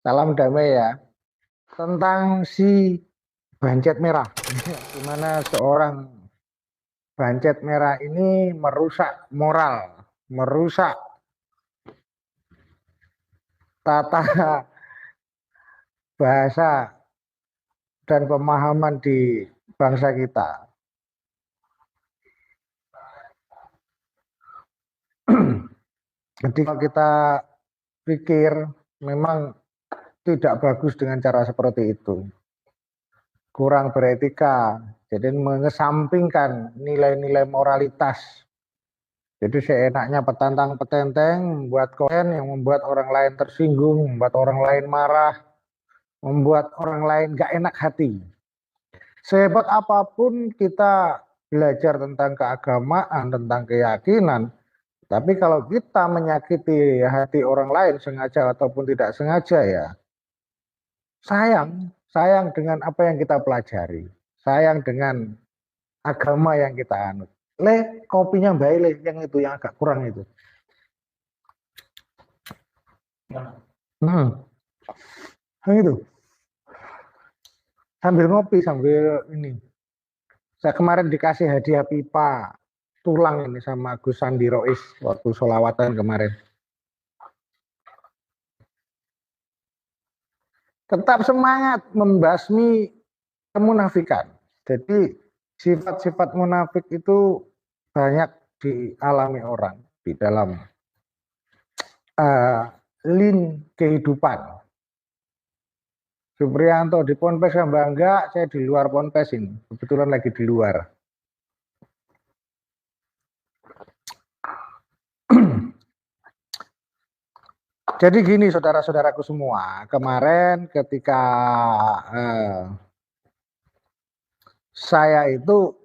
Salam damai ya. Tentang si Bancet Merah. Di mana seorang Bancet Merah ini merusak moral, merusak tata bahasa dan pemahaman di bangsa kita. Jadi kalau kita pikir memang tidak bagus dengan cara seperti itu. Kurang beretika. Jadi mengesampingkan nilai-nilai moralitas. Jadi seenaknya petantang petenteng membuat konten yang membuat orang lain tersinggung, membuat orang lain marah, membuat orang lain gak enak hati. Sehebat apapun kita belajar tentang keagamaan, tentang keyakinan, tapi kalau kita menyakiti hati orang lain sengaja ataupun tidak sengaja ya, sayang, sayang dengan apa yang kita pelajari, sayang dengan agama yang kita anut. Kopinya baik yang itu yang agak kurang itu. Hmm, yang itu. Sambil ngopi, sambil ini. Saya kemarin dikasih hadiah pipa tulang ini sama Gus Sandi Rois waktu sholawatan kemarin. Tetap semangat membasmi kemunafikan. Jadi sifat-sifat munafik itu banyak dialami orang di dalam lin kehidupan. Supriyanto di Ponpes kan bangga, saya di luar Ponpes ini. Kebetulan lagi di luar. Jadi gini saudara-saudaraku semua, kemarin ketika saya itu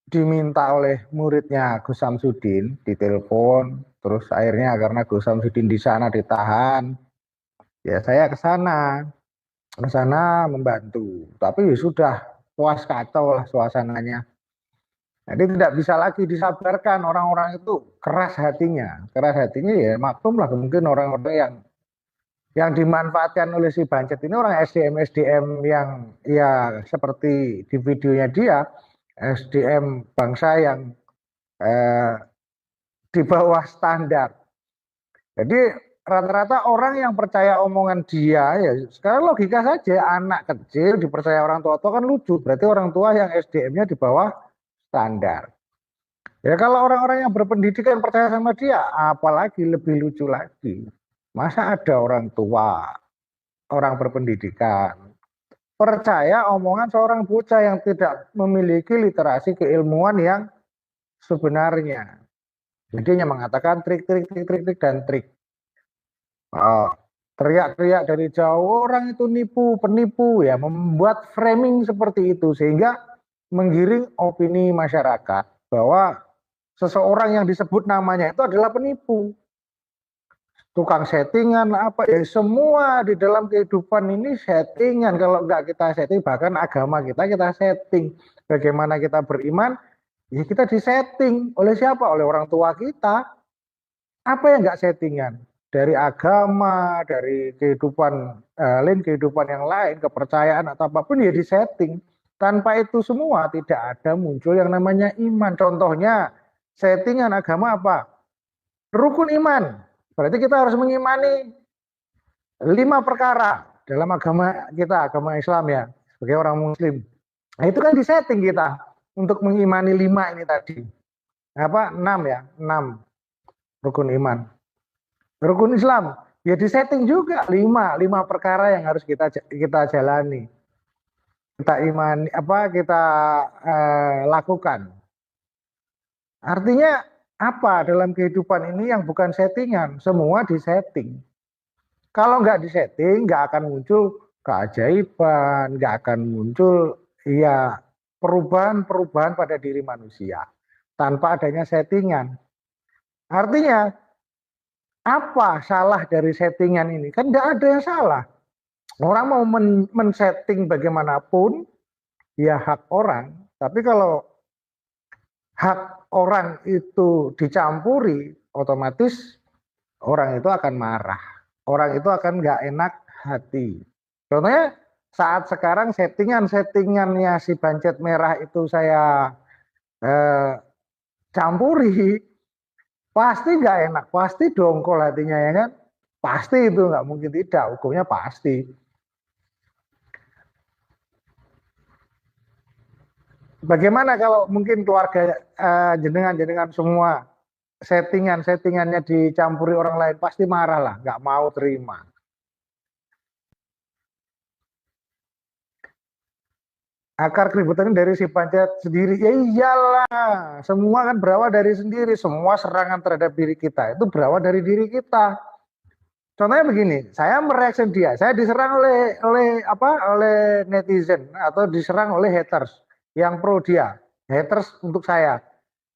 diminta oleh muridnya Gus Samsudin, ditelepon, terus akhirnya karena Gus Samsudin di sana ditahan, ya saya ke sana membantu. Tapi ya sudah puas kacau lah suasananya. Jadi tidak bisa lagi disabarkan orang-orang itu keras hatinya. Keras hatinya ya maklum lah mungkin orang-orang yang dimanfaatkan oleh si Bancet ini orang SDM yang ya seperti di videonya dia SDM bangsa yang eh, di bawah standar. Jadi rata-rata orang yang percaya omongan dia ya sekarang logika saja anak kecil dipercaya orang tua-tua kan lucu. Berarti orang tua yang SDM-nya di bawah standar. Ya kalau orang-orang yang berpendidikan percaya sama dia, apalagi lebih lucu lagi. Masa ada orang tua, orang berpendidikan, percaya omongan seorang bocah yang tidak memiliki literasi keilmuan yang sebenarnya. Jadi hanya mengatakan trik dan trik. Oh, teriak-teriak dari jauh orang itu nipu, penipu ya, membuat framing seperti itu sehingga menggiring opini masyarakat bahwa seseorang yang disebut namanya itu adalah penipu, tukang settingan apa ya semua di dalam kehidupan ini settingan kalau nggak kita setting bahkan agama kita setting bagaimana kita beriman ya kita disetting oleh siapa oleh orang tua kita apa yang nggak settingan dari agama dari kehidupan lain kehidupan yang lain kepercayaan atau apapun ya disetting tanpa itu semua tidak ada muncul yang namanya iman contohnya settingan agama apa rukun iman berarti kita harus mengimani 5 perkara dalam agama kita, agama Islam ya, sebagai orang Muslim. Nah itu kan disetting kita untuk mengimani 5 ini tadi. Apa? 6 ya, 6 rukun iman. Rukun Islam ya disetting juga 5 perkara yang harus kita jalani. Kita imani apa kita lakukan. Artinya apa dalam kehidupan ini yang bukan settingan, semua disetting. Kalau nggak disetting, nggak akan muncul keajaiban, nggak akan muncul ya perubahan-perubahan pada diri manusia tanpa adanya settingan. Artinya apa salah dari settingan ini? Kan nggak ada yang salah. Orang mau men-setting bagaimanapun, ya hak orang. Tapi kalau hak orang itu dicampuri, otomatis orang itu akan marah. Orang itu akan nggak enak hati. Contohnya saat sekarang settingannya si Bancet Merah itu saya eh, campuri, pasti nggak enak, pasti dongkol hatinya ya kan, pasti itu nggak mungkin tidak, hukumnya pasti. Bagaimana kalau mungkin keluarga jenengan semua settingannya dicampuri orang lain, pasti marah lah, nggak mau terima. Akar keributan ini dari si Pancet sendiri. Ya iyalah, semua kan berawal dari sendiri. Semua serangan terhadap diri kita itu berawal dari diri kita. Contohnya begini, saya mereaksi dia, saya diserang oleh netizen atau diserang oleh haters yang pro dia, haters untuk saya.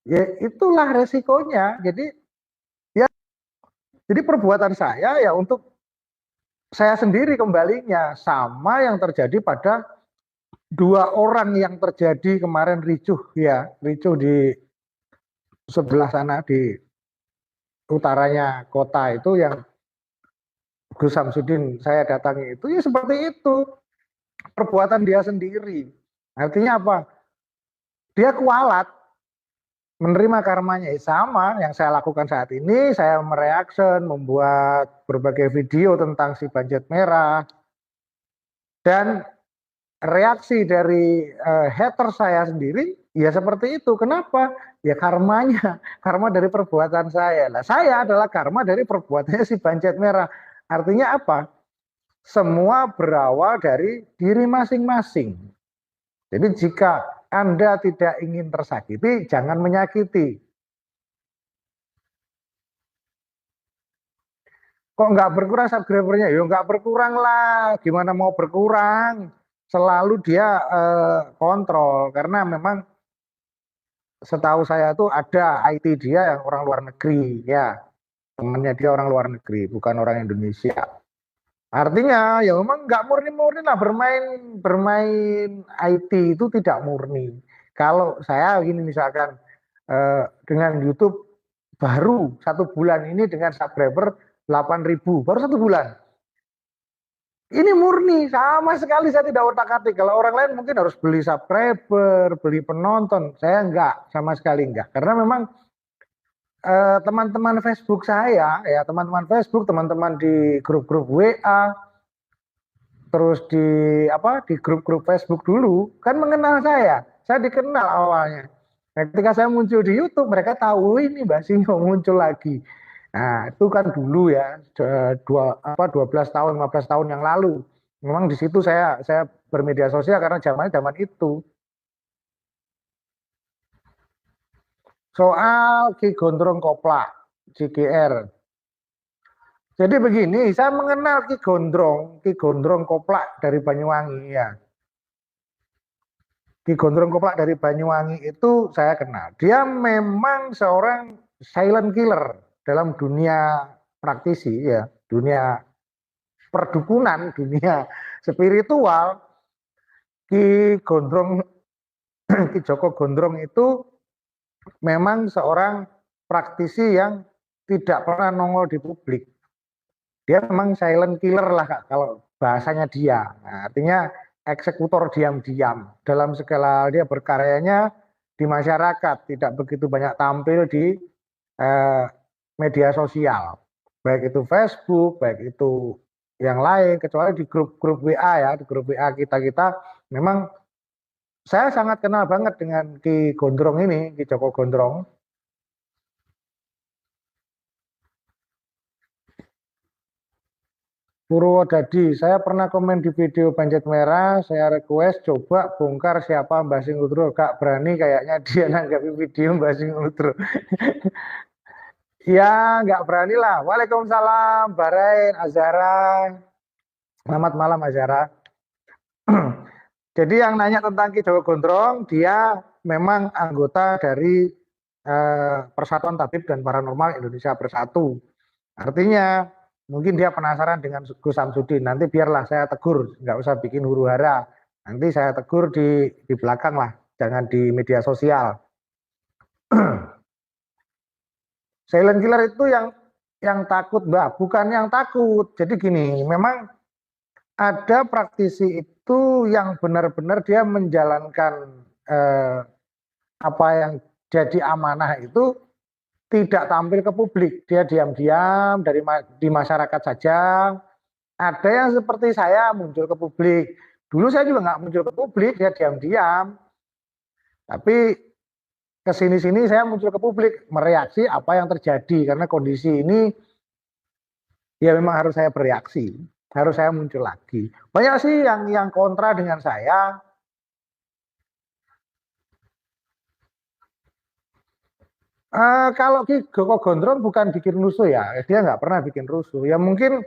Ya itulah resikonya. Ya jadi perbuatan saya ya untuk saya sendiri kembalinya, sama yang terjadi pada dua orang yang terjadi kemarin ricuh di sebelah sana di utaranya kota itu yang Gus Samsudin saya datangi itu ya seperti itu, perbuatan dia sendiri. Artinya apa? Dia kualat menerima karmanya. Sama yang saya lakukan saat ini, saya mereaction, membuat berbagai video tentang si Bancet Merah, dan reaksi dari hater saya sendiri ya seperti itu. Kenapa? Ya karmanya, karma dari perbuatan saya. Nah, saya adalah karma dari perbuatannya si Bancet Merah. Artinya apa? Semua berawal dari diri masing-masing. Jadi jika Anda tidak ingin tersakiti, jangan menyakiti. Kok nggak berkurang subscribernya? Ya nggak berkurang lah. Gimana mau berkurang? Selalu dia kontrol. Karena memang setahu saya tuh ada IT dia yang orang luar negeri. Ya, temannya dia orang luar negeri, bukan orang Indonesia. Artinya ya memang nggak murni-murni lah, bermain bermain IT itu tidak murni. Kalau saya gini misalkan dengan YouTube baru 1 bulan ini dengan subscriber 8.000 baru 1 bulan. Ini murni sama sekali saya tidak otak-atik. Kalau orang lain mungkin harus beli subscriber, beli penonton. Saya enggak, sama sekali enggak. Karena memang teman-teman Facebook saya, ya teman-teman Facebook, teman-teman di grup-grup WA, terus di grup-grup Facebook dulu kan mengenal saya. Saya dikenal awalnya. Nah, ketika saya muncul di YouTube, mereka tahu ini Mbak Sinyo muncul lagi. Nah, itu kan dulu ya, 12 tahun, 15 tahun yang lalu. Memang di situ saya bermedia sosial karena zaman itu. Soal Ki Gondrong Koplak, CGR. Jadi begini, saya mengenal Ki Gondrong Koplak dari Banyuwangi ya. Ki Gondrong Koplak dari Banyuwangi itu saya kenal. Dia memang seorang silent killer dalam dunia praktisi ya, dunia perdukunan, dunia spiritual. Ki Gondrong, Ki Joko Gondrong itu memang seorang praktisi yang tidak pernah nongol di publik. Dia memang silent killer lah Kak, kalau bahasanya dia. Nah, artinya eksekutor diam-diam dalam segala hal dia berkaryanya di masyarakat, tidak begitu banyak tampil di eh, media sosial, baik itu Facebook, baik itu yang lain, kecuali di grup-grup WA ya, di grup WA kita memang saya sangat kenal banget dengan Ki Gondrong ini, Ki Joko Gondrong. Purwodadi, saya pernah komen di video Bancet Merah, saya request coba bongkar siapa Mbah Singutro. Gak berani kayaknya dia nanggapi video Mbah Singutro. Ya, nggak berani lah. Waalaikumsalam, Barain, Azara. Selamat malam, Azara. Jadi yang nanya tentang Ki Joko Gondrong, dia memang anggota dari Persatuan Tabib dan Paranormal Indonesia Bersatu. Artinya mungkin dia penasaran dengan Gus Samsudin. Nanti biarlah saya tegur, nggak usah bikin huru hara. Nanti saya tegur di belakang lah, jangan di media sosial. Silent killer itu yang takut, Mbak, bukan yang takut. Jadi gini, memang ada praktisi itu yang benar-benar dia menjalankan apa yang jadi amanah itu tidak tampil ke publik, dia diam-diam di masyarakat saja. Ada yang seperti saya muncul ke publik. Dulu saya juga nggak muncul ke publik, dia diam-diam. Tapi kesini-sini saya muncul ke publik, mereaksi apa yang terjadi karena kondisi ini ya memang harus saya bereaksi, harus saya muncul lagi. Banyak sih yang kontra dengan saya. Kalau Ki Joko Gondrong bukan bikin rusuh ya, dia nggak pernah bikin rusuh. Ya mungkin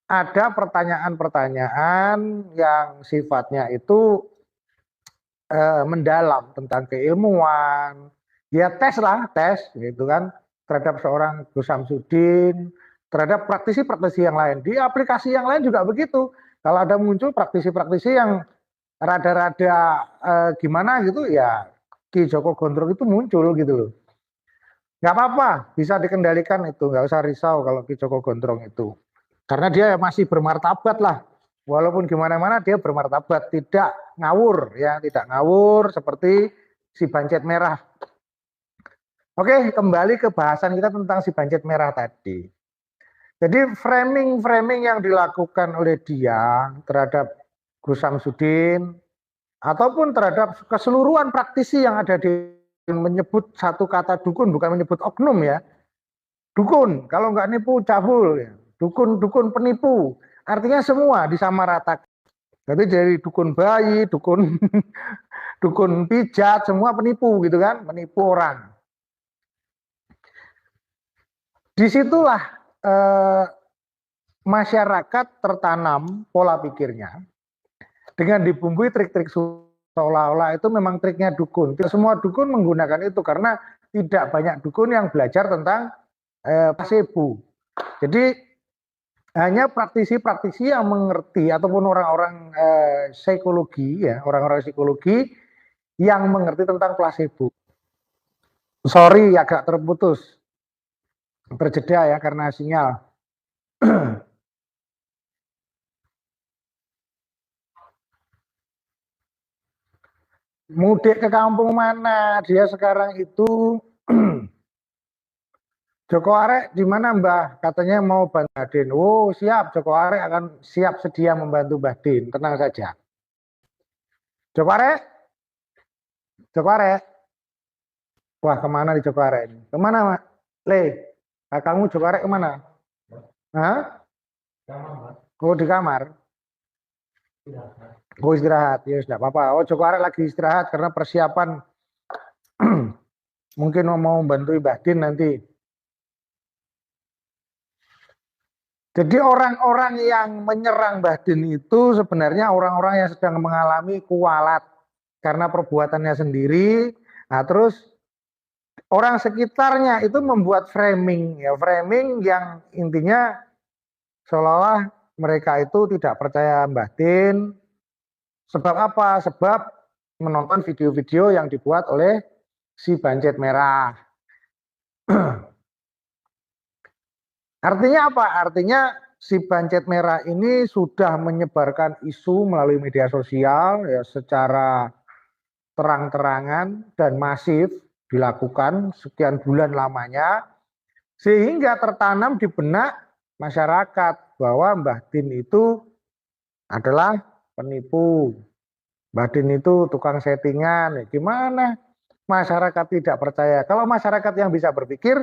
ada pertanyaan-pertanyaan yang sifatnya itu mendalam tentang keilmuan. Ya tes lah, tes gitu kan terhadap seorang Gus Samsudin, terhadap praktisi-praktisi yang lain. Di aplikasi yang lain juga begitu. Kalau ada muncul praktisi-praktisi yang rada-rada gimana gitu ya, Ki Joko Gondrong itu muncul gitu loh. Nggak apa-apa, bisa dikendalikan itu, nggak usah risau kalau Ki Joko Gondrong itu. Karena dia masih bermartabat lah, walaupun gimana-mana dia bermartabat, tidak ngawur ya, tidak ngawur seperti si Bancet Merah. Oke, kembali ke bahasan kita tentang si Bancet Merah tadi. Jadi framing-framing yang dilakukan oleh dia terhadap Gus Samsudin ataupun terhadap keseluruhan praktisi yang ada di menyebut satu kata dukun, bukan menyebut oknum ya. Dukun, kalau nggak nipu cabul ya. Dukun penipu. Artinya semua disamaratakan. Jadi dari dukun bayi, dukun dukun pijat, semua penipu gitu kan, menipu orang. Disitulah masyarakat tertanam pola pikirnya dengan dibumbui trik-trik seolah-olah itu memang triknya dukun. Semua dukun menggunakan itu karena tidak banyak dukun yang belajar tentang placebo. Jadi hanya praktisi-praktisi yang mengerti ataupun orang-orang psikologi ya, orang-orang psikologi yang mengerti tentang placebo. Sorry agak terputus, terjeda ya karena sinyal. Mudik ke kampung mana? Dia sekarang itu Joko Arek di mana Mbah? Katanya mau bantu Mbah Din. Oh siap, Joko Arek akan siap sedia membantu Mbah Din. Tenang saja. Joko Arek, Joko Arek. Wah kemana di Joko Arek ini? Kemana Mak? Le, kamu Joko Arek kemana? Hah? Oh di kamar. Oh istirahat, ya sudah apa-apa. Oh Joko Arek lagi istirahat karena persiapan mungkin mau bantu Mbah Din nanti. Jadi orang-orang yang menyerang Mbah Din itu sebenarnya orang-orang yang sedang mengalami kualat karena perbuatannya sendiri. Nah, terus orang sekitarnya itu membuat framing ya, framing yang intinya seolah-olah mereka itu tidak percaya Mbah Din. Sebab apa? Sebab menonton video-video yang dibuat oleh si Bancet Merah. Artinya apa? Artinya si Bancet Merah ini sudah menyebarkan isu melalui media sosial ya secara terang-terangan dan masif dilakukan sekian bulan lamanya sehingga tertanam di benak masyarakat bahwa Mbah Din itu adalah penipu. Mbah Din itu tukang settingan. Ya, gimana? Masyarakat tidak percaya. Kalau masyarakat yang bisa berpikir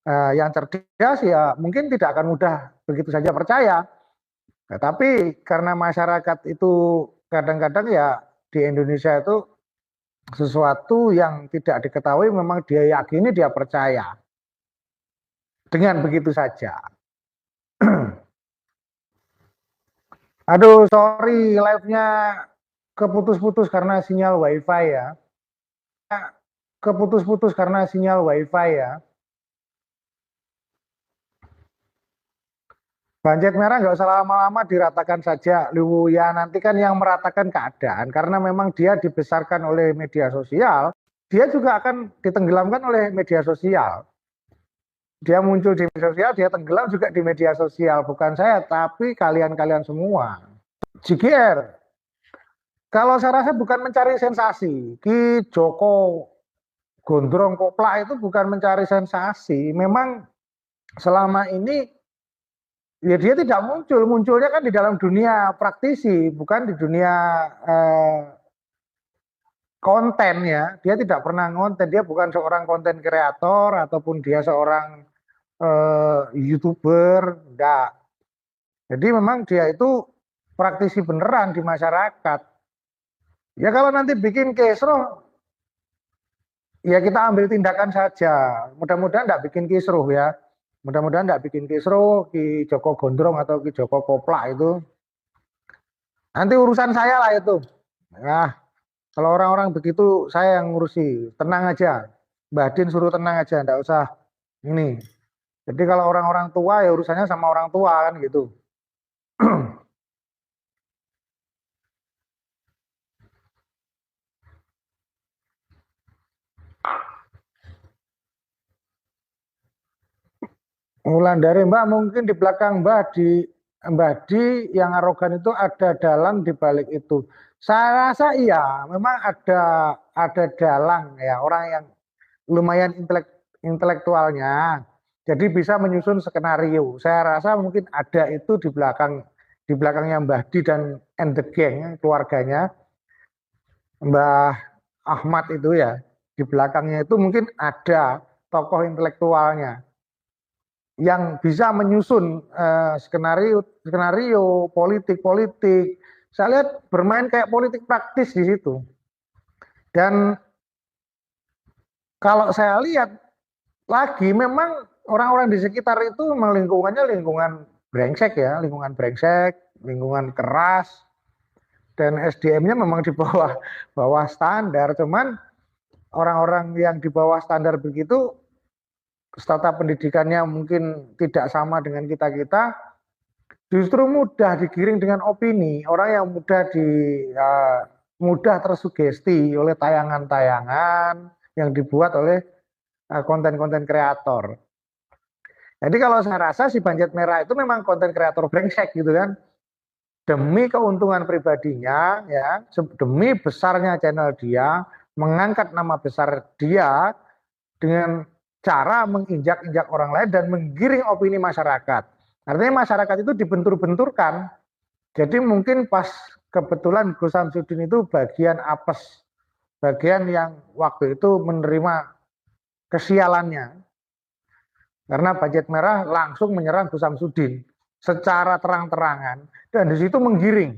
yang cerdas ya mungkin tidak akan mudah begitu saja percaya. Nah, tapi karena masyarakat itu kadang-kadang ya di Indonesia itu sesuatu yang tidak diketahui memang dia yakini dia percaya. Dengan begitu saja. Aduh sorry live-nya keputus-putus karena sinyal wifi ya. Keputus-putus karena sinyal wifi ya. Bancet Merah nggak usah lama-lama diratakan saja. Lu ya nanti kan yang meratakan keadaan karena memang dia dibesarkan oleh media sosial, dia juga akan ditenggelamkan oleh media sosial. Dia muncul di media sosial, dia tenggelam juga di media sosial. Bukan saya, tapi kalian-kalian semua. JGR. Kalau saya rasa bukan mencari sensasi. Ki Joko Gondrong Kopla itu bukan mencari sensasi. Memang selama ini ya dia tidak muncul. Munculnya kan di dalam dunia praktisi, bukan di dunia eh, konten ya. Dia tidak pernah ngonten. Dia bukan seorang konten kreator ataupun dia seorang YouTuber. Enggak. Jadi memang dia itu praktisi beneran di masyarakat. Ya kalau nanti bikin kesro, ya kita ambil tindakan saja. Mudah-mudahan tidak bikin kisruh ya. Mudah-mudahan tidak bikin kisruh Ki Joko Gondrong atau Ki Joko Kopla itu. Nanti urusan saya lah itu. Nah, kalau orang-orang begitu saya yang ngurusi. Tenang aja. Mbak Din suruh tenang aja, enggak usah ini. Jadi kalau orang-orang tua ya urusannya sama orang tua kan gitu. Dari Mbak mungkin di belakang Mbak Di yang arogan itu ada dalang di balik itu. Saya rasa iya, memang ada dalang ya orang yang lumayan intelektualnya. Jadi bisa menyusun skenario. Saya rasa mungkin ada itu di belakangnya Mbah Di dan and the gang keluarganya Mbah Ahmad itu ya. Di belakangnya itu mungkin ada tokoh intelektualnya yang bisa menyusun skenario skenario politik-politik. Saya lihat bermain kayak politik praktis di situ. Dan kalau saya lihat lagi memang orang-orang di sekitar itu memang lingkungannya lingkungan brengsek ya, lingkungan brengsek, lingkungan keras dan SDM-nya memang di bawah bawah standar. Cuman orang-orang yang di bawah standar begitu strata pendidikannya mungkin tidak sama dengan kita-kita, justru mudah digiring dengan opini. Orang yang mudah tersugesti oleh tayangan-tayangan yang dibuat oleh konten-konten kreator. Jadi kalau saya rasa si Banjet Merah itu memang konten kreator brengsek gitu kan. Demi keuntungan pribadinya ya, demi besarnya channel dia, mengangkat nama besar dia dengan cara menginjak-injak orang lain dan menggiring opini masyarakat. Artinya masyarakat itu dibentur-benturkan. Jadi mungkin pas kebetulan Gus Samsudin itu bagian apes, bagian yang waktu itu menerima kesialannya. Karena Budget Merah langsung menyerang Gus Samsudin secara terang-terangan dan di situ menggiring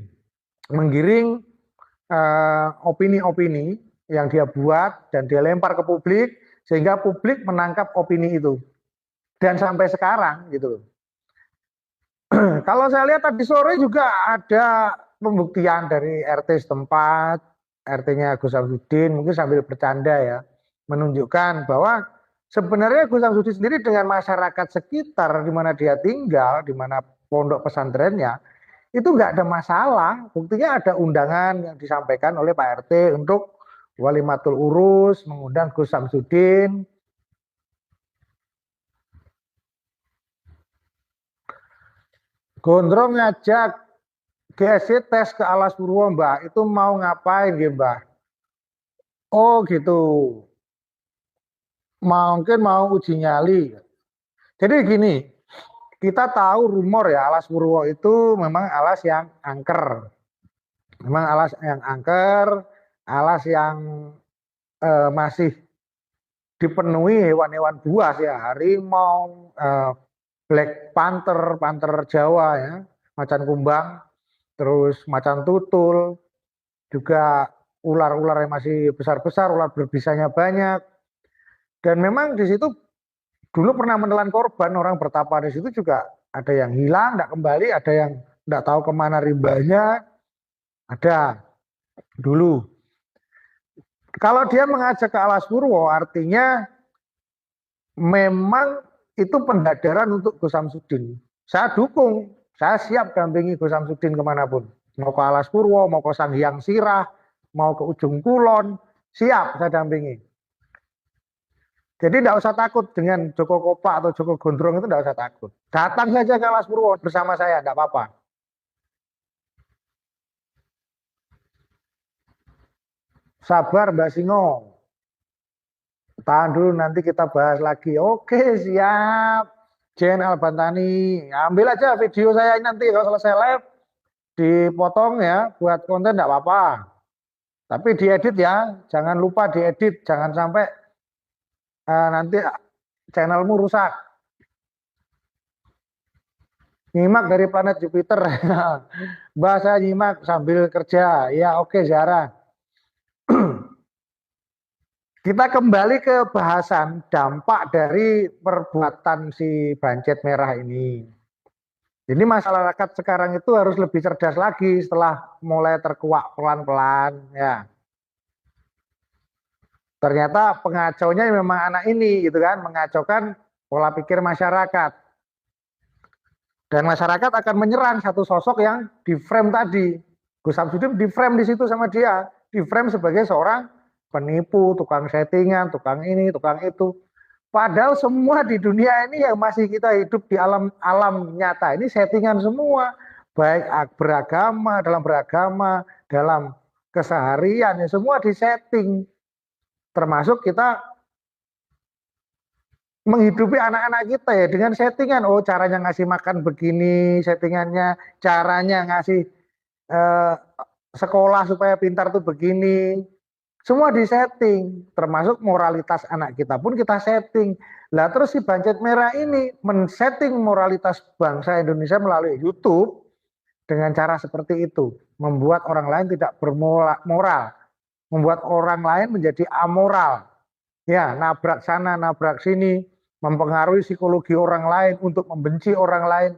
opini-opini yang dia buat dan dia lempar ke publik sehingga publik menangkap opini itu. Dan sampai sekarang gitu loh. Kalau saya lihat tadi sore juga ada pembuktian dari RT setempat, RT-nya Gus Samsudin mungkin sambil bercanda ya, menunjukkan bahwa sebenarnya Gus Samsudin sendiri dengan masyarakat sekitar di mana dia tinggal, di mana pondok pesantrennya, itu nggak ada masalah. Buktinya ada undangan yang disampaikan oleh Pak RT untuk Walimatul Urus, mengundang Gus Samsudin. Gondrong ngajak GSC tes ke Alas Purwo Mbak, itu mau ngapain gitu Mbak? Oh gitu, mungkin mau uji nyali. Jadi gini, kita tahu rumor ya Alas Purwo itu memang alas yang angker. Memang alas yang angker, alas yang masih dipenuhi hewan-hewan buas ya, harimau, black panther, panther Jawa ya, macan kumbang, terus macan tutul, juga ular-ular yang masih besar-besar, ular berbisanya banyak. Dan memang di situ dulu pernah menelan korban, orang bertapa di situ juga ada yang hilang, tidak kembali, ada yang tidak tahu kemana rimbanya, ada dulu. Kalau dia mengajak ke Alas Purwo, artinya memang itu pendadaran untuk Gus Samsudin. Saya dukung, saya siap dampingi Gus Samsudin kemanapun. Mau ke Alas Purwo, mau ke Sanghyang Sirah, mau ke Ujung Kulon, siap saya dampingi. Jadi tidak usah takut dengan Joko Kopa atau Joko Gondrong itu tidak usah takut. Datang saja ke Alas Purwo bersama saya, tidak apa-apa. Sabar Mbak Singo. Tahan dulu nanti kita bahas lagi. Oke, siap. Jen Albantani. Ambil aja video saya nanti kalau selesai live dipotong ya buat konten enggak apa-apa. Tapi diedit ya, jangan lupa diedit, jangan sampai nanti channelmu rusak. Nyimak dari planet Jupiter. Bahasa nyimak sambil kerja. Ya oke Zara. Kita kembali ke bahasan dampak dari perbuatan si Bancet Merah ini. Jadi masyarakat sekarang itu harus lebih cerdas lagi setelah mulai terkuak pelan-pelan ya. Ternyata pengacaunya memang anak ini gitu kan, mengacaukan pola pikir masyarakat. Dan masyarakat akan menyerang satu sosok yang di frame tadi. Gus Samsudin di frame di situ sama dia, di frame sebagai seorang penipu, tukang settingan, tukang ini, tukang itu. Padahal semua di dunia ini yang masih kita hidup di alam nyata ini settingan semua. Baik beragama, dalam keseharian, ya semua disetting. Termasuk kita menghidupi anak-anak kita ya dengan settingan. Oh caranya ngasih makan begini, settingannya, caranya ngasih sekolah supaya pintar tuh begini. Semua disetting, termasuk moralitas anak kita pun kita setting. Lah terus si Bancet Merah ini men-setting moralitas bangsa Indonesia melalui YouTube dengan cara seperti itu, membuat orang lain tidak bermoral, membuat orang lain menjadi amoral. Ya, nabrak sana, nabrak sini, mempengaruhi psikologi orang lain untuk membenci orang lain.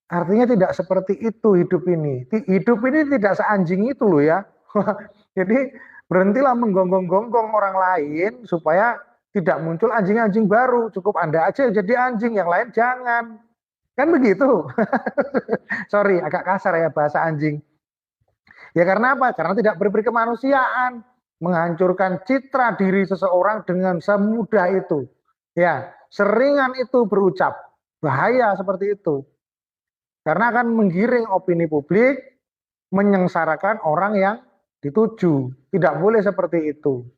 Artinya tidak seperti itu hidup ini. Hidup ini tidak seanjing itu loh ya. Jadi berhentilah menggonggong-gonggong orang lain supaya tidak muncul anjing-anjing baru. Cukup Anda aja jadi anjing, yang lain jangan. Kan begitu. Sorry, agak kasar ya bahasa anjing. Ya karena apa? Karena tidak berperi kemanusiaan. Menghancurkan citra diri seseorang dengan semudah itu. Ya, seringan itu berucap. Bahaya seperti itu. Karena akan menggiring opini publik, menyengsarakan orang yang dituju. Tidak boleh seperti itu.